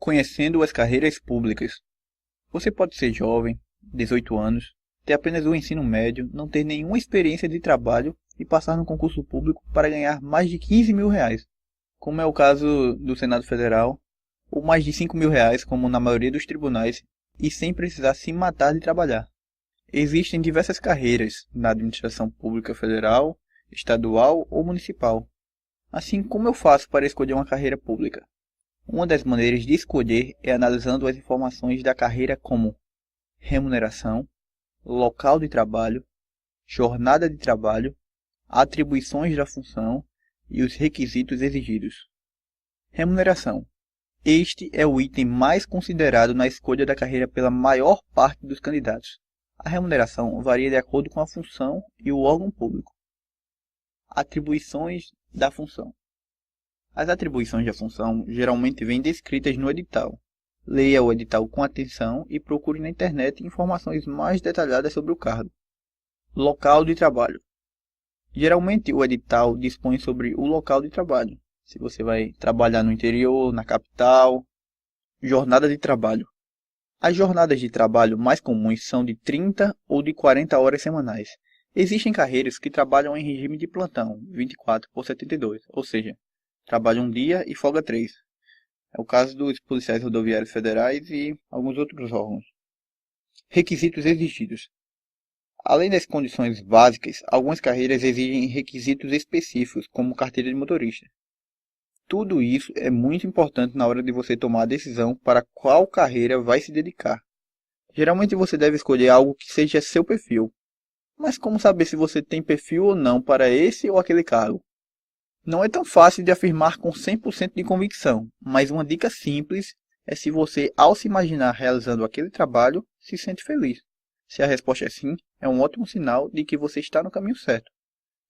Conhecendo as carreiras públicas. Você pode ser jovem, 18 anos, ter apenas o ensino médio, não ter nenhuma experiência de trabalho e passar no concurso público para ganhar mais de 15 mil reais, como é o caso do Senado Federal, ou mais de 5 mil reais, como na maioria dos tribunais, e sem precisar se matar de trabalhar. Existem diversas carreiras na administração pública federal, estadual ou municipal. Assim, como eu faço para escolher uma carreira pública? Uma das maneiras de escolher é analisando as informações da carreira como remuneração, local de trabalho, jornada de trabalho, atribuições da função e os requisitos exigidos. Remuneração. Este é o item mais considerado na escolha da carreira pela maior parte dos candidatos. A remuneração varia de acordo com a função e o órgão público. Atribuições da função. As atribuições da função geralmente vêm descritas no edital. Leia o edital com atenção e procure na internet informações mais detalhadas sobre o cargo. Local de trabalho. Geralmente o edital dispõe sobre o local de trabalho. Se você vai trabalhar no interior, na capital. Jornada de trabalho. As jornadas de trabalho mais comuns são de 30 ou de 40 horas semanais. Existem carreiras que trabalham em regime de plantão, 24 por 72, ou seja, trabalham um dia e folga 3. É o caso dos policiais rodoviários federais e alguns outros órgãos. Requisitos exigidos. Além das condições básicas, algumas carreiras exigem requisitos específicos, como carteira de motorista. Tudo isso é muito importante na hora de você tomar a decisão para qual carreira vai se dedicar. Geralmente você deve escolher algo que seja seu perfil. Mas como saber se você tem perfil ou não para esse ou aquele cargo? Não é tão fácil de afirmar com 100% de convicção, mas uma dica simples é se você, ao se imaginar realizando aquele trabalho, se sente feliz. Se a resposta é sim, é um ótimo sinal de que você está no caminho certo.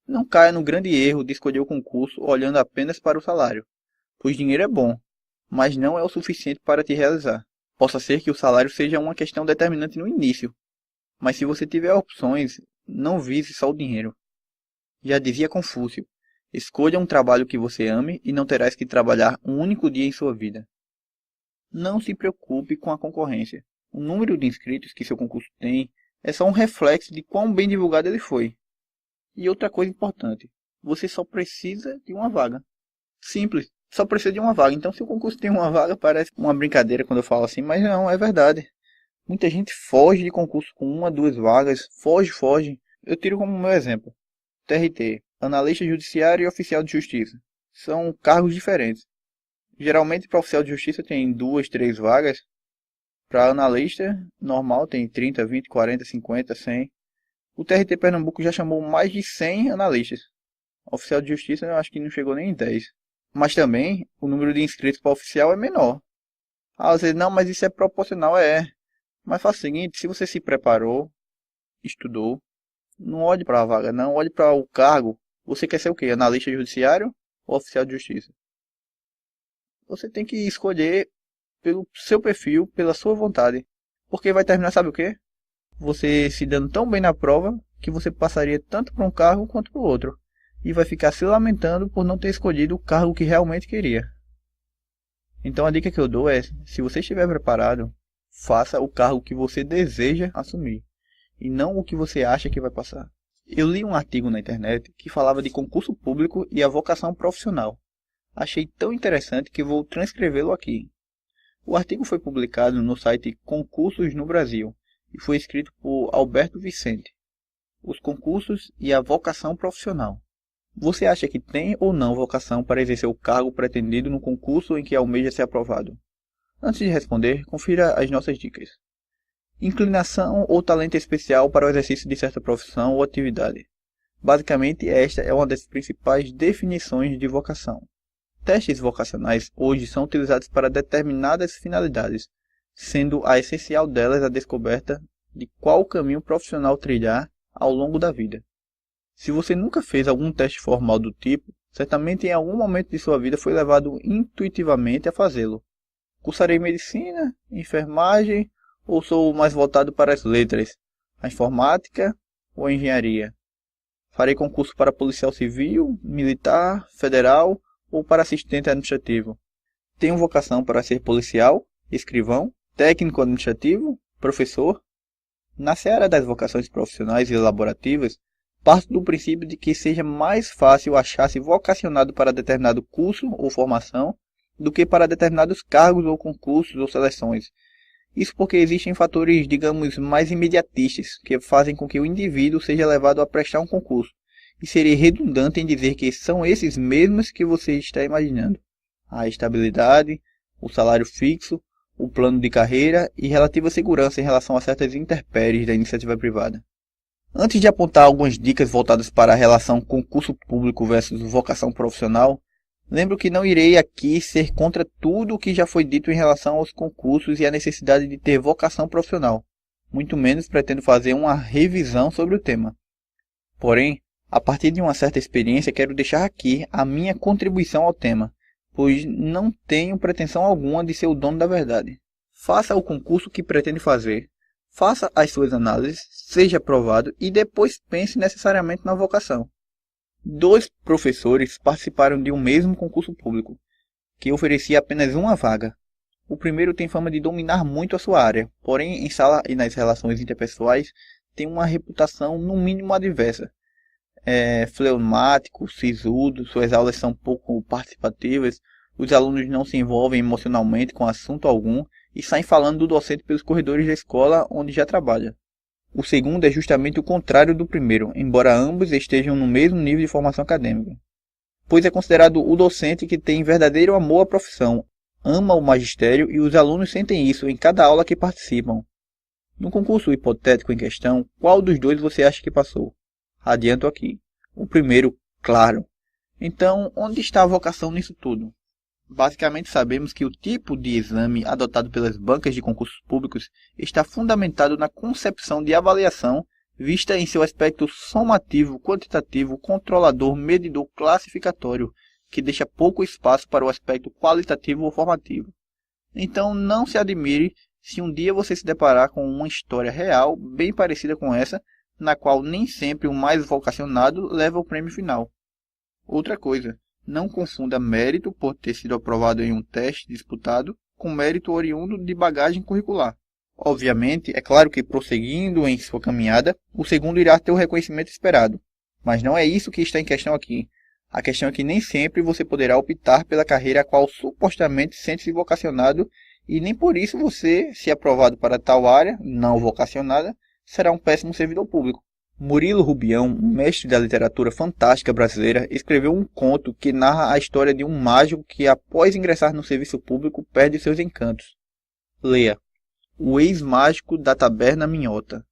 Não caia no grande erro de escolher o concurso olhando apenas para o salário, pois dinheiro é bom, mas não é o suficiente para te realizar. Possa ser que o salário seja uma questão determinante no início, mas se você tiver opções, não vise só o dinheiro. Já dizia Confúcio, escolha um trabalho que você ame e não terás que trabalhar um único dia em sua vida. Não se preocupe com a concorrência. O número de inscritos que seu concurso tem é só um reflexo de quão bem divulgado ele foi. E outra coisa importante, você só precisa de uma vaga. Simples, só precisa de uma vaga. Então se o concurso tem uma vaga, parece uma brincadeira quando eu falo assim, mas não, é verdade. Muita gente foge de concurso com uma, duas vagas, foge. Eu tiro como meu exemplo. TRT, analista judiciário e oficial de justiça. São cargos diferentes. Geralmente para oficial de justiça tem 2, 3 vagas. Para analista normal tem 30, 20, 40, 50, 100. O TRT Pernambuco já chamou mais de 100 analistas. Oficial de justiça eu acho que não chegou nem em 10. Mas também o número de inscritos para oficial é menor. Às vezes, não, mas isso é proporcional, é. Mas faça o seguinte, se você se preparou, estudou, não olhe para a vaga, não, olhe para o cargo. Você quer ser o quê? Analista judiciário ou oficial de justiça? Você tem que escolher pelo seu perfil, pela sua vontade. Porque vai terminar, sabe o quê? Você se dando tão bem na prova que você passaria tanto para um cargo quanto para o outro. E vai ficar se lamentando por não ter escolhido o cargo que realmente queria. Então a dica que eu dou é, se você estiver preparado, faça o cargo que você deseja assumir. E não o que você acha que vai passar. Eu li um artigo na internet que falava de concurso público e a vocação profissional. Achei tão interessante que vou transcrevê-lo aqui. O artigo foi publicado no site Concursos no Brasil e foi escrito por Alberto Vicente. Os concursos e a vocação profissional. Você acha que tem ou não vocação para exercer o cargo pretendido no concurso em que almeja ser aprovado? Antes de responder, confira as nossas dicas. Inclinação ou talento especial para o exercício de certa profissão ou atividade. Basicamente, esta é uma das principais definições de vocação. Testes vocacionais hoje são utilizados para determinadas finalidades, sendo a essencial delas a descoberta de qual caminho profissional trilhar ao longo da vida. Se você nunca fez algum teste formal do tipo, certamente em algum momento de sua vida foi levado intuitivamente a fazê-lo. Cursarei medicina, enfermagem ou sou mais voltado para as letras, a informática ou a engenharia? Farei concurso para policial civil, militar, federal ou para assistente administrativo? tenho vocação para ser policial, escrivão, técnico administrativo, professor. Na seara das vocações profissionais e elaborativas, parto do princípio de que seja mais fácil achar-se vocacionado para determinado curso ou formação do que para determinados cargos ou concursos ou seleções. Isso porque existem fatores, digamos, mais imediatistas, que fazem com que o indivíduo seja levado a prestar um concurso, e seria redundante em dizer que são esses mesmos que você está imaginando. A estabilidade, o salário fixo, o plano de carreira e relativa segurança em relação a certas intempéries da iniciativa privada. Antes de apontar algumas dicas voltadas para a relação concurso público versus vocação profissional, lembro que não irei aqui ser contra tudo o que já foi dito em relação aos concursos e a necessidade de ter vocação profissional. Muito menos pretendo fazer uma revisão sobre o tema. Porém, a partir de uma certa experiência, quero deixar aqui a minha contribuição ao tema, pois não tenho pretensão alguma de ser o dono da verdade. Faça o concurso que pretende fazer, faça as suas análises, seja aprovado e depois pense necessariamente na vocação. 2 professores participaram de um mesmo concurso público, que oferecia apenas uma vaga. O primeiro tem fama de dominar muito a sua área, porém em sala e nas relações interpessoais tem uma reputação no mínimo adversa. É fleumático, sisudo, suas aulas são pouco participativas, os alunos não se envolvem emocionalmente com assunto algum e saem falando do docente pelos corredores da escola onde já trabalha. O segundo é justamente o contrário do primeiro, embora ambos estejam no mesmo nível de formação acadêmica, pois é considerado o docente que tem verdadeiro amor à profissão, ama o magistério e os alunos sentem isso em cada aula que participam. No concurso hipotético em questão, qual dos dois você acha que passou? Adianto aqui. O primeiro, claro. Então, onde está a vocação nisso tudo? Basicamente sabemos que o tipo de exame adotado pelas bancas de concursos públicos está fundamentado na concepção de avaliação vista em seu aspecto somativo, quantitativo, controlador, medidor, classificatório, que deixa pouco espaço para o aspecto qualitativo ou formativo. Então não se admire se um dia você se deparar com uma história real bem parecida com essa, na qual nem sempre o mais vocacionado leva o prêmio final. Outra coisa, não confunda mérito por ter sido aprovado em um teste disputado com mérito oriundo de bagagem curricular. Obviamente, é claro que prosseguindo em sua caminhada, o segundo irá ter o reconhecimento esperado. Mas não é isso que está em questão aqui. A questão é que nem sempre você poderá optar pela carreira a qual supostamente sente-se vocacionado e nem por isso você, se aprovado para tal área, não vocacionada, será um péssimo servidor público. Murilo Rubião, um mestre da literatura fantástica brasileira, escreveu um conto que narra a história de um mágico que, após ingressar no serviço público, perde seus encantos. Leia. O ex-mágico da Taberna Minhota.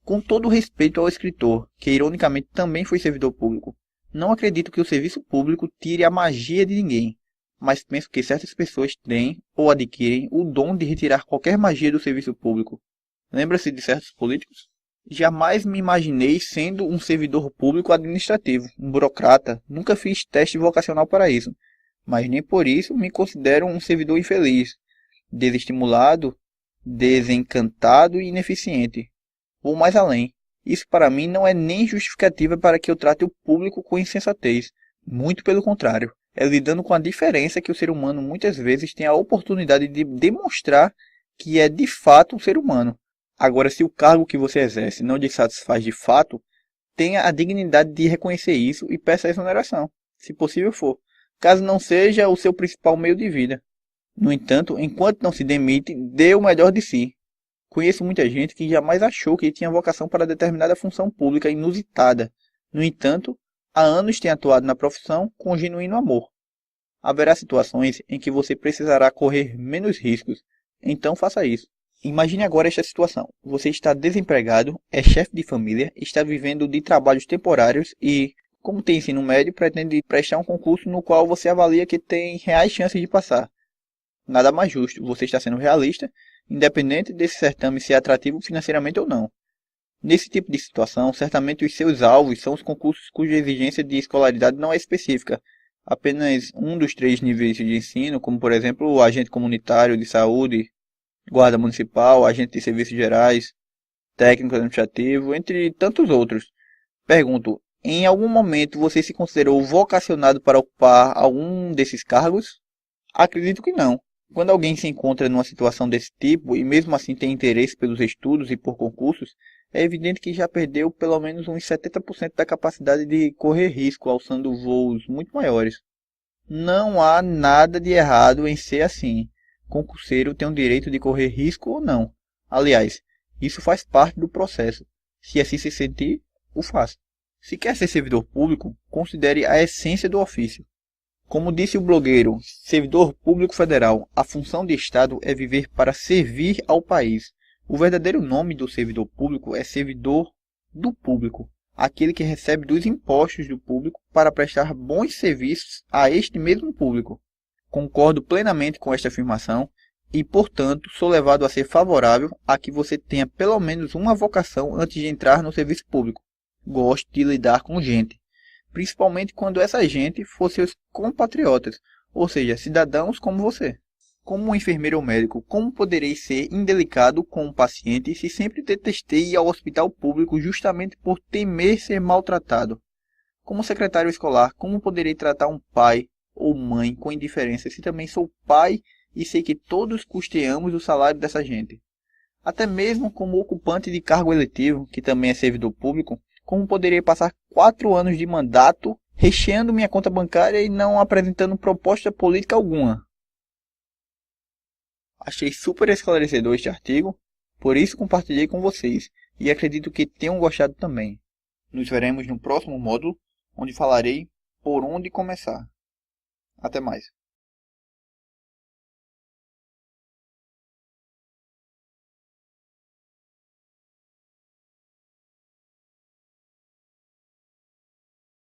Com todo respeito ao escritor, que ironicamente também foi servidor público, não acredito que o serviço público tire a magia de ninguém, mas penso que certas pessoas têm ou adquirem o dom de retirar qualquer magia do serviço público. Lembra-se de certos políticos? Jamais me imaginei sendo um servidor público administrativo, um burocrata, nunca fiz teste vocacional para isso, mas nem por isso me considero um servidor infeliz, desestimulado, desencantado e ineficiente. Vou mais além. Isso para mim não é nem justificativa para que eu trate o público com insensatez. Muito pelo contrário. É lidando com a diferença que o ser humano muitas vezes tem a oportunidade de demonstrar que é de fato um ser humano. Agora, se o cargo que você exerce não lhe satisfaz de fato, tenha a dignidade de reconhecer isso e peça a exoneração, se possível for, caso não seja o seu principal meio de vida. No entanto, enquanto não se demite, dê o melhor de si. Conheço muita gente que jamais achou que tinha vocação para determinada função pública inusitada. No entanto, há anos tem atuado na profissão com genuíno amor. Haverá situações em que você precisará correr menos riscos, então faça isso. Imagine agora esta situação. Você está desempregado, é chefe de família, está vivendo de trabalhos temporários e, como tem ensino médio, pretende prestar um concurso no qual você avalia que tem reais chances de passar. Nada mais justo, você está sendo realista, independente desse certame ser atrativo financeiramente ou não. Nesse tipo de situação, certamente os seus alvos são os concursos cuja exigência de escolaridade não é específica, apenas um dos 3 níveis de ensino, como por exemplo o agente comunitário de saúde, guarda municipal, agente de serviços gerais, técnico administrativo, entre tantos outros. Pergunto, em algum momento você se considerou vocacionado para ocupar algum desses cargos? Acredito que não. Quando alguém se encontra numa situação desse tipo e mesmo assim tem interesse pelos estudos e por concursos, é evidente que já perdeu pelo menos uns 70% da capacidade de correr risco alçando voos muito maiores. Não há nada de errado em ser assim. Concurseiro tem o direito de correr risco ou não. Aliás, isso faz parte do processo. Se assim se sentir, o faça. Se quer ser servidor público, considere a essência do ofício. Como disse o blogueiro, servidor público federal, a função de Estado é viver para servir ao país. O verdadeiro nome do servidor público é servidor do público, aquele que recebe dos impostos do público para prestar bons serviços a este mesmo público. Concordo plenamente com esta afirmação e, portanto, sou levado a ser favorável a que você tenha pelo menos uma vocação antes de entrar no serviço público. Goste de lidar com gente, principalmente quando essa gente for seus compatriotas, ou seja, cidadãos como você. Como um enfermeiro ou médico, como poderei ser indelicado com um paciente se sempre detestei ir ao hospital público justamente por temer ser maltratado? Como secretário escolar, como poderei tratar um pai ou mãe com indiferença se também sou pai e sei que todos custeamos o salário dessa gente? Até mesmo como ocupante de cargo eletivo, que também é servidor público, como poderei passar 4 anos de mandato recheando minha conta bancária e não apresentando proposta política alguma? Achei super esclarecedor este artigo, por isso compartilhei com vocês e acredito que tenham gostado também. Nos veremos no próximo módulo, onde falarei por onde começar. Até mais.